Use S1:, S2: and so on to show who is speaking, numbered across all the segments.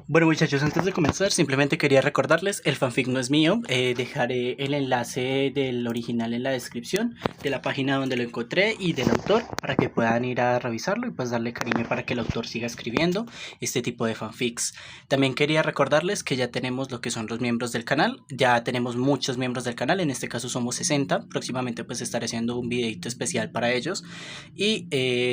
S1: Bueno muchachos, antes de comenzar simplemente quería recordarles, el fanfic no es mío, dejaré el enlace del original en la descripción de la página donde lo encontré y del autor para que puedan ir a revisarlo y pues darle cariño para que el autor siga escribiendo este tipo de fanfics. También quería recordarles que ya tenemos lo que son los miembros del canal, ya tenemos muchos miembros del canal, en este caso somos 60, próximamente pues estaré haciendo un videito especial para ellos y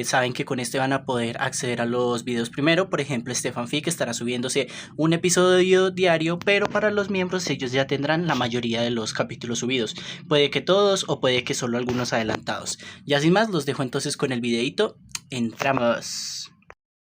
S1: saben que con este van a poder acceder a los videos primero. Por ejemplo, este fanfic estará subiéndose un episodio diario, pero para los miembros ellos ya tendrán la mayoría de los capítulos subidos. Puede que todos o puede que solo algunos adelantados. Ya sin más, los dejo entonces con el videito. Entramos.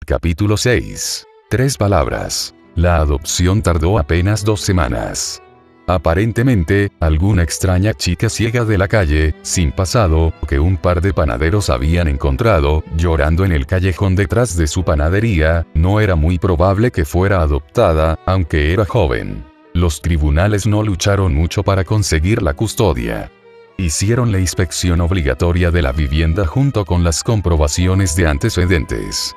S2: Capítulo 6. 3 palabras. La adopción tardó apenas 2 semanas. Aparentemente, alguna extraña chica ciega de la calle, sin pasado, que un par de panaderos habían encontrado, llorando en el callejón detrás de su panadería, no era muy probable que fuera adoptada, aunque era joven. Los tribunales no lucharon mucho para conseguir la custodia. Hicieron la inspección obligatoria de la vivienda junto con las comprobaciones de antecedentes.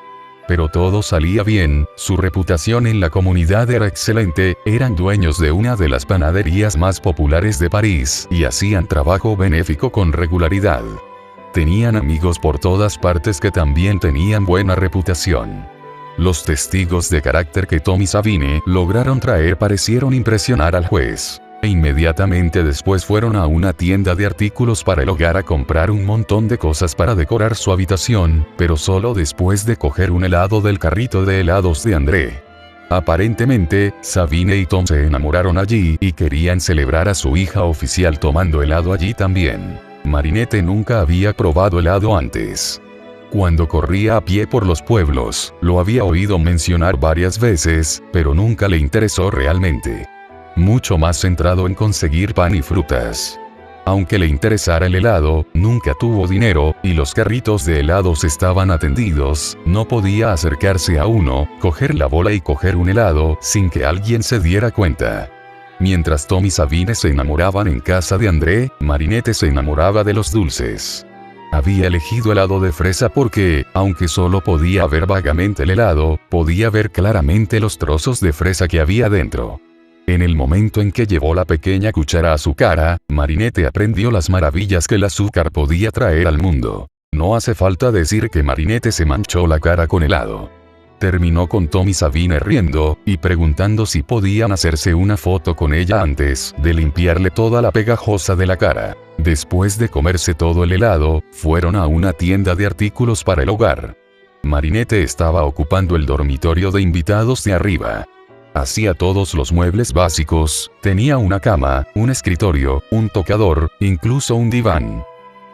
S2: Pero todo salía bien, su reputación en la comunidad era excelente, eran dueños de una de las panaderías más populares de París, y hacían trabajo benéfico con regularidad. Tenían amigos por todas partes que también tenían buena reputación. Los testigos de carácter que Tom y Sabine lograron traer parecieron impresionar al juez. E inmediatamente después fueron a una tienda de artículos para el hogar a comprar un montón de cosas para decorar su habitación, pero solo después de coger un helado del carrito de helados de André. Aparentemente, Sabine y Tom se enamoraron allí y querían celebrar a su hija oficial tomando helado allí también. Marinette nunca había probado helado antes. Cuando corría a pie por los pueblos, lo había oído mencionar varias veces, pero nunca le interesó realmente. Mucho más centrado en conseguir pan y frutas. Aunque le interesara el helado, nunca tuvo dinero, y los carritos de helados estaban atendidos, no podía acercarse a uno, coger la bola y coger un helado, sin que alguien se diera cuenta. Mientras Tom y Sabine se enamoraban en casa de André, Marinette se enamoraba de los dulces. Había elegido helado de fresa porque, aunque solo podía ver vagamente el helado, podía ver claramente los trozos de fresa que había dentro. En el momento en que llevó la pequeña cuchara a su cara, Marinette aprendió las maravillas que el azúcar podía traer al mundo. No hace falta decir que Marinette se manchó la cara con helado. Terminó con Tom y Sabine riendo, y preguntando si podían hacerse una foto con ella antes de limpiarle toda la pegajosa de la cara. Después de comerse todo el helado, fueron a una tienda de artículos para el hogar. Marinette estaba ocupando el dormitorio de invitados de arriba. Hacía todos los muebles básicos, tenía una cama, un escritorio, un tocador, incluso un diván.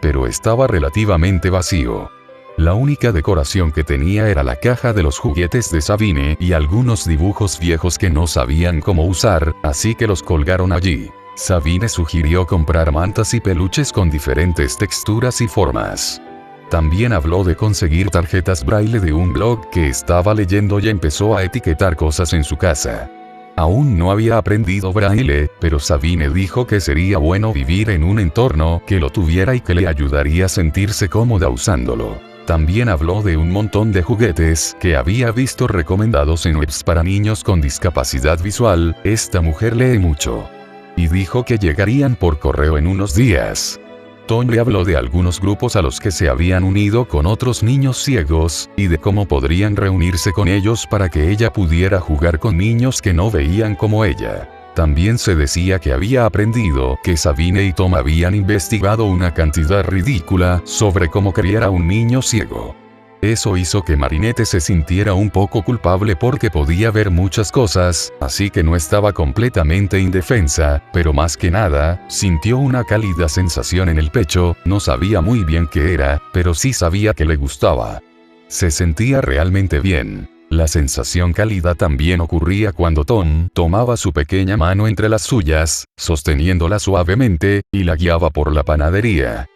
S2: Pero estaba relativamente vacío. La única decoración que tenía era la caja de los juguetes de Sabine y algunos dibujos viejos que no sabían cómo usar, así que los colgaron allí. Sabine sugirió comprar mantas y peluches con diferentes texturas y formas. También habló de conseguir tarjetas braille de un blog que estaba leyendo y empezó a etiquetar cosas en su casa. Aún no había aprendido braille, pero Sabine dijo que sería bueno vivir en un entorno que lo tuviera y que le ayudaría a sentirse cómoda usándolo. También habló de un montón de juguetes que había visto recomendados en webs para niños con discapacidad visual, esta mujer lee mucho. Y dijo que llegarían por correo en unos días. Tom le habló de algunos grupos a los que se habían unido con otros niños ciegos, y de cómo podrían reunirse con ellos para que ella pudiera jugar con niños que no veían como ella. También se decía que había aprendido que Sabine y Tom habían investigado una cantidad ridícula sobre cómo criar a un niño ciego. Eso hizo que Marinette se sintiera un poco culpable porque podía ver muchas cosas, así que no estaba completamente indefensa, pero más que nada, sintió una cálida sensación en el pecho, no sabía muy bien qué era, pero sí sabía que le gustaba. Se sentía realmente bien. La sensación cálida también ocurría cuando Tom tomaba su pequeña mano entre las suyas, sosteniéndola suavemente, y la guiaba por la panadería.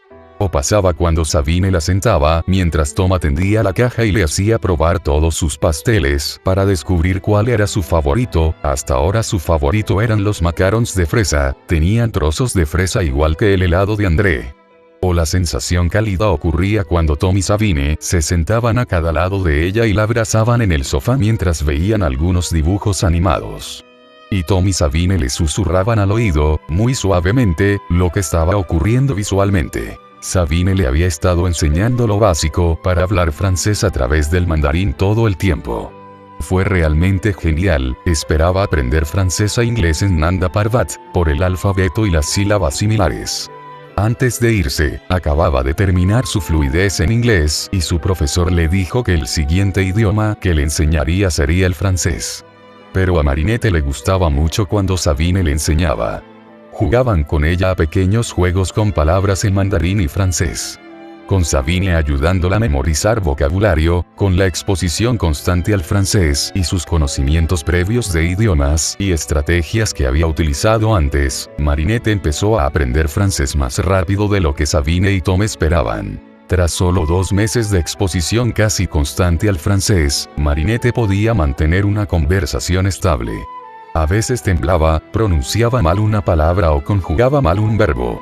S2: O pasaba cuando Sabine la sentaba mientras Tom atendía la caja y le hacía probar todos sus pasteles para descubrir cuál era su favorito. Hasta ahora su favorito eran los macarons de fresa, tenían trozos de fresa igual que el helado de André. O la sensación cálida ocurría cuando Tom y Sabine se sentaban a cada lado de ella y la abrazaban en el sofá mientras veían algunos dibujos animados. Y Tom y Sabine le susurraban al oído, muy suavemente, lo que estaba ocurriendo visualmente. Sabine le había estado enseñando lo básico para hablar francés a través del mandarín todo el tiempo. Fue realmente genial. Esperaba aprender francés e inglés en Nanda Parbat, por el alfabeto y las sílabas similares. Antes de irse, acababa de terminar su fluidez en inglés y su profesor le dijo que el siguiente idioma que le enseñaría sería el francés. Pero a Marinette le gustaba mucho cuando Sabine le enseñaba. Jugaban con ella a pequeños juegos con palabras en mandarín y francés. Con Sabine ayudándola a memorizar vocabulario, con la exposición constante al francés y sus conocimientos previos de idiomas y estrategias que había utilizado antes, Marinette empezó a aprender francés más rápido de lo que Sabine y Tom esperaban. Tras solo 2 meses de exposición casi constante al francés, Marinette podía mantener una conversación estable. A veces temblaba, pronunciaba mal una palabra o conjugaba mal un verbo.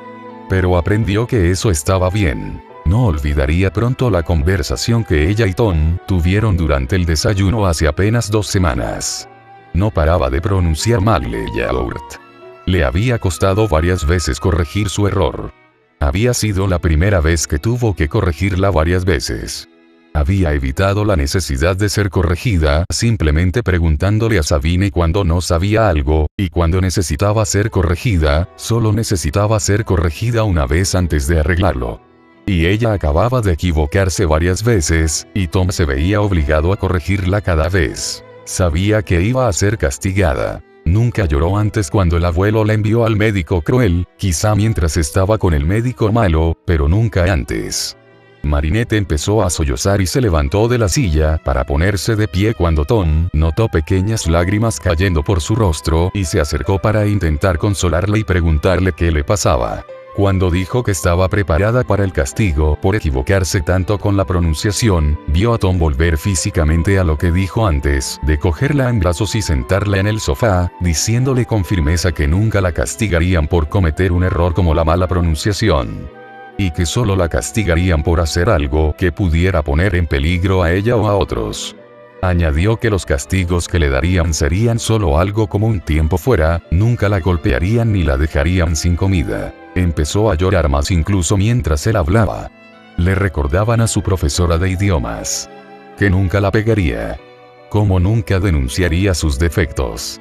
S2: Pero aprendió que eso estaba bien. No olvidaría pronto la conversación que ella y Tom tuvieron durante el desayuno hace apenas 2 semanas. No paraba de pronunciar mal le yaourt. Le había costado varias veces corregir su error. Había sido la primera vez que tuvo que corregirla varias veces. Había evitado la necesidad de ser corregida simplemente preguntándole a Sabine cuando no sabía algo, y cuando necesitaba ser corregida, solo necesitaba ser corregida una vez antes de arreglarlo. Y ella acababa de equivocarse varias veces, y Tom se veía obligado a corregirla cada vez. Sabía que iba a ser castigada. Nunca lloró antes cuando el abuelo la envió al médico cruel, quizá mientras estaba con el médico malo, pero nunca antes. Marinette empezó a sollozar y se levantó de la silla para ponerse de pie cuando Tom notó pequeñas lágrimas cayendo por su rostro y se acercó para intentar consolarla y preguntarle qué le pasaba. Cuando dijo que estaba preparada para el castigo por equivocarse tanto con la pronunciación, vio a Tom volver físicamente a lo que dijo antes, de cogerla en brazos y sentarla en el sofá, diciéndole con firmeza que nunca la castigarían por cometer un error como la mala pronunciación. Y que solo la castigarían por hacer algo que pudiera poner en peligro a ella o a otros. Añadió que los castigos que le darían serían solo algo como un tiempo fuera, nunca la golpearían ni la dejarían sin comida. Empezó a llorar más incluso mientras él hablaba. Le recordaban a su profesora de idiomas. Que nunca la pegaría. Cómo nunca denunciaría sus defectos.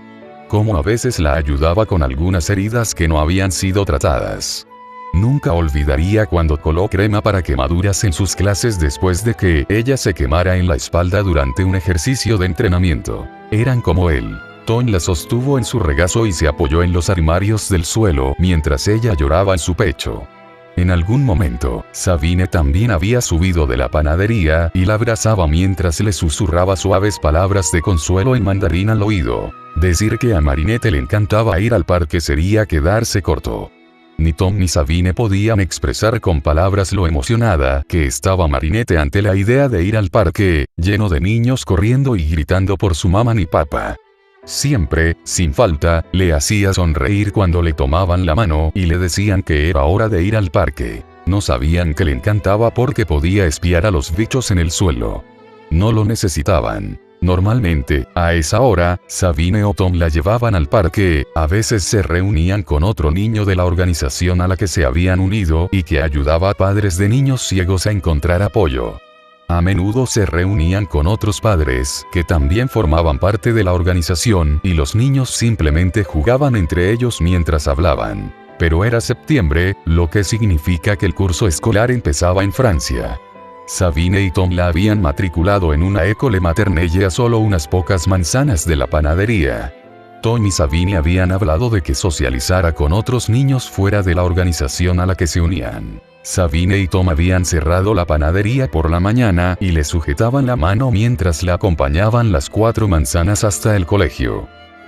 S2: Cómo a veces la ayudaba con algunas heridas que no habían sido tratadas. Nunca olvidaría cuando coló crema para quemaduras en sus clases después de que ella se quemara en la espalda durante un ejercicio de entrenamiento. Eran como él. Tom la sostuvo en su regazo y se apoyó en los armarios del suelo mientras ella lloraba en su pecho. En algún momento, Sabine también había subido de la panadería y la abrazaba mientras le susurraba suaves palabras de consuelo en mandarín al oído. Decir que a Marinette le encantaba ir al parque sería quedarse corto. Ni Tom ni Sabine podían expresar con palabras lo emocionada que estaba Marinette ante la idea de ir al parque, lleno de niños corriendo y gritando por su mamá ni papá. Siempre, sin falta, le hacía sonreír cuando le tomaban la mano y le decían que era hora de ir al parque. No sabían que le encantaba porque podía espiar a los bichos en el suelo. No lo necesitaban. Normalmente, a esa hora, Sabine o Tom la llevaban al parque, a veces se reunían con otro niño de la organización a la que se habían unido y que ayudaba a padres de niños ciegos a encontrar apoyo. A menudo se reunían con otros padres, que también formaban parte de la organización, y los niños simplemente jugaban entre ellos mientras hablaban. Pero era septiembre, lo que significa que el curso escolar empezaba en Francia. Sabine y Tom la habían matriculado en una école maternelle a solo unas pocas manzanas de la panadería. Tom y Sabine habían hablado de que socializara con otros niños fuera de la organización a la que se unían. Sabine y Tom habían cerrado la panadería por la mañana y le sujetaban la mano mientras la acompañaban las 4 manzanas hasta el colegio.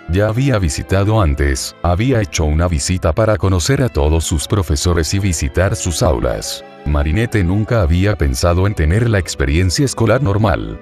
S2: Ya había visitado antes, había hecho una visita para conocer a todos sus profesores y visitar sus aulas. Marinette nunca había pensado en tener la experiencia escolar normal.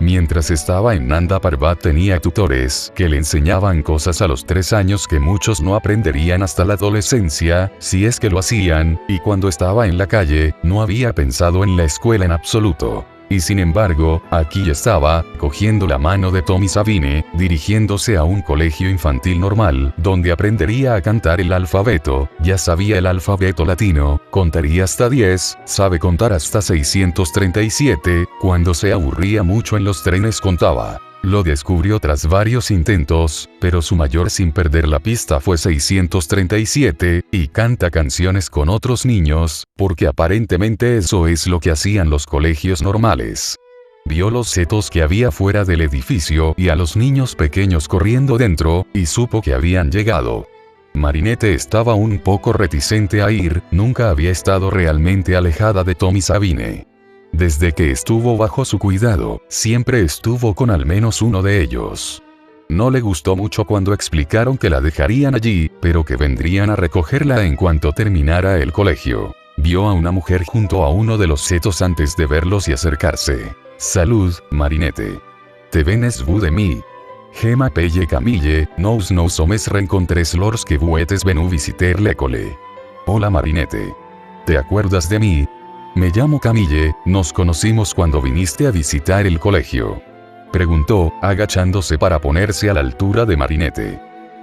S2: Mientras estaba en Nanda Parbat tenía tutores que le enseñaban cosas a los 3 años que muchos no aprenderían hasta la adolescencia, si es que lo hacían, y cuando estaba en la calle, no había pensado en la escuela en absoluto. Y sin embargo, aquí estaba, cogiendo la mano de Tommy Sabine, dirigiéndose a un colegio infantil normal, donde aprendería a cantar el alfabeto, ya sabía el alfabeto latino, contaría hasta 10, sabe contar hasta 637, cuando se aburría mucho en los trenes contaba. Lo descubrió tras varios intentos, pero su mayor sin perder la pista fue 637, y canta canciones con otros niños, porque aparentemente eso es lo que hacían los colegios normales. Vio los setos que había fuera del edificio y a los niños pequeños corriendo dentro, y supo que habían llegado. Marinette estaba un poco reticente a ir, nunca había estado realmente alejada de Tommy Sabine. Desde que estuvo bajo su cuidado, siempre estuvo con al menos uno de ellos. No le gustó mucho cuando explicaron que la dejarían allí, pero que vendrían a recogerla en cuanto terminara el colegio. Vio a una mujer junto a uno de los setos antes de verlos y acercarse. «Salud, Marinette. Te venes vous de mí. Je m'appelle Camille, nous sommes rencontres lorsque vous êtes venu visiter l'école. Hola Marinette. ¿Te acuerdas de mí? Me llamo Camille, nos conocimos cuando viniste a visitar el colegio», preguntó, agachándose para ponerse a la altura de Marinette.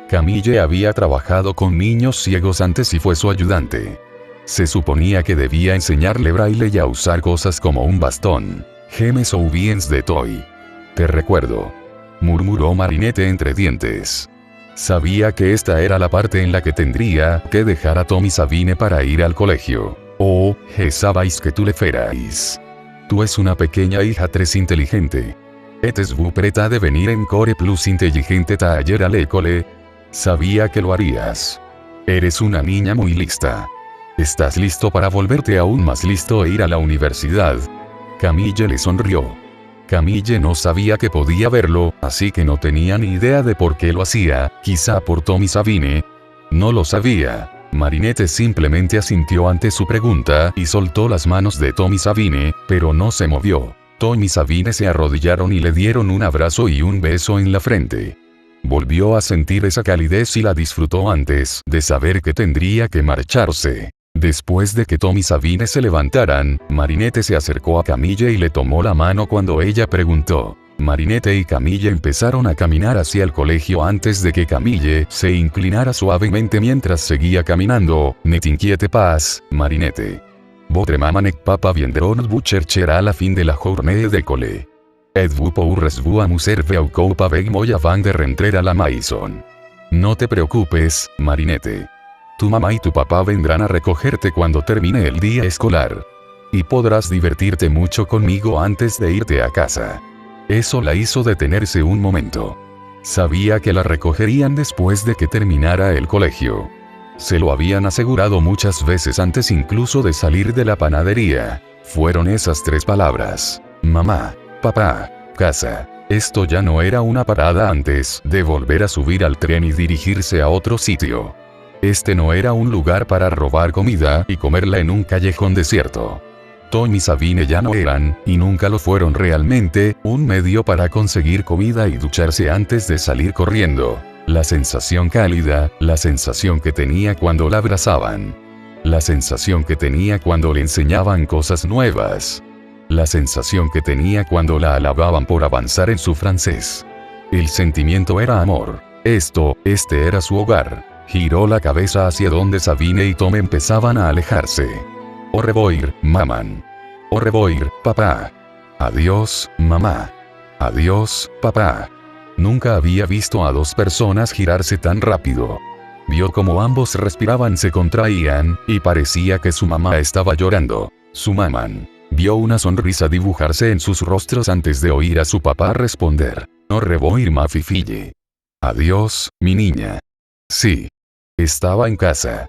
S2: Camille había trabajado con niños ciegos antes y fue su ayudante. Se suponía que debía enseñarle braille y a usar cosas como un bastón. «Je me souviens de toi. Te recuerdo», murmuró Marinette entre dientes. Sabía que esta era la parte en la que tendría que dejar a Tommy Sabine para ir al colegio. «Oh, je savais que tu le ferais. Tú es una pequeña hija tres inteligente. Etes-vous prête a devenir encore plus intelligente taller à l'école?» Sabía que lo harías. Eres una niña muy lista. ¿Estás listo para volverte aún más listo e ir a la universidad? Camille le sonrió. Camille no sabía que podía verlo, así que no tenía ni idea de por qué lo hacía, quizá por Tommy Sabine. No lo sabía. Marinette simplemente asintió ante su pregunta y soltó las manos de Tommy Sabine, pero no se movió. Tommy Sabine se arrodillaron y le dieron un abrazo y un beso en la frente. Volvió a sentir esa calidez y la disfrutó antes de saber que tendría que marcharse. Después de que Tommy Sabine se levantaran, Marinette se acercó a Camille y le tomó la mano cuando ella preguntó. Marinette y Camille empezaron a caminar hacia el colegio antes de que Camille se inclinara suavemente mientras seguía caminando. «Ne t'inquiète pas, Marinette. Votre maman et papa viendront vous chercher à la fin de la journée d'école. Et vous pourrez vous amuser au coupe avec moi avant de rentrer à la maison. No te preocupes, Marinette. Tu mamá y tu papá vendrán a recogerte cuando termine el día escolar. Y podrás divertirte mucho conmigo antes de irte a casa». Eso la hizo detenerse un momento. Sabía que la recogerían después de que terminara el colegio. Se lo habían asegurado muchas veces antes incluso de salir de la panadería. Fueron esas 3 palabras. Mamá, papá, casa. Esto ya no era una parada antes de volver a subir al tren y dirigirse a otro sitio. Este no era un lugar para robar comida y comerla en un callejón desierto. Tommy Sabine ya no eran, y nunca lo fueron realmente, un medio para conseguir comida y ducharse antes de salir corriendo. La sensación cálida, la sensación que tenía cuando la abrazaban. La sensación que tenía cuando le enseñaban cosas nuevas. La sensación que tenía cuando la alababan por avanzar en su francés. El sentimiento era amor. Este era su hogar. Giró la cabeza hacia donde Sabine y Tom empezaban a alejarse. «Au revoir, maman. Au revoir, papá. Adiós, mamá. Adiós, papá». Nunca había visto a 2 personas girarse tan rápido. Vio como ambos respiraban, se contraían, y parecía que su mamá estaba llorando. Su mamá. Vio una sonrisa dibujarse en sus rostros antes de oír a su papá responder. «Au revoir, ma fille. Adiós, mi niña». Sí. Estaba en casa.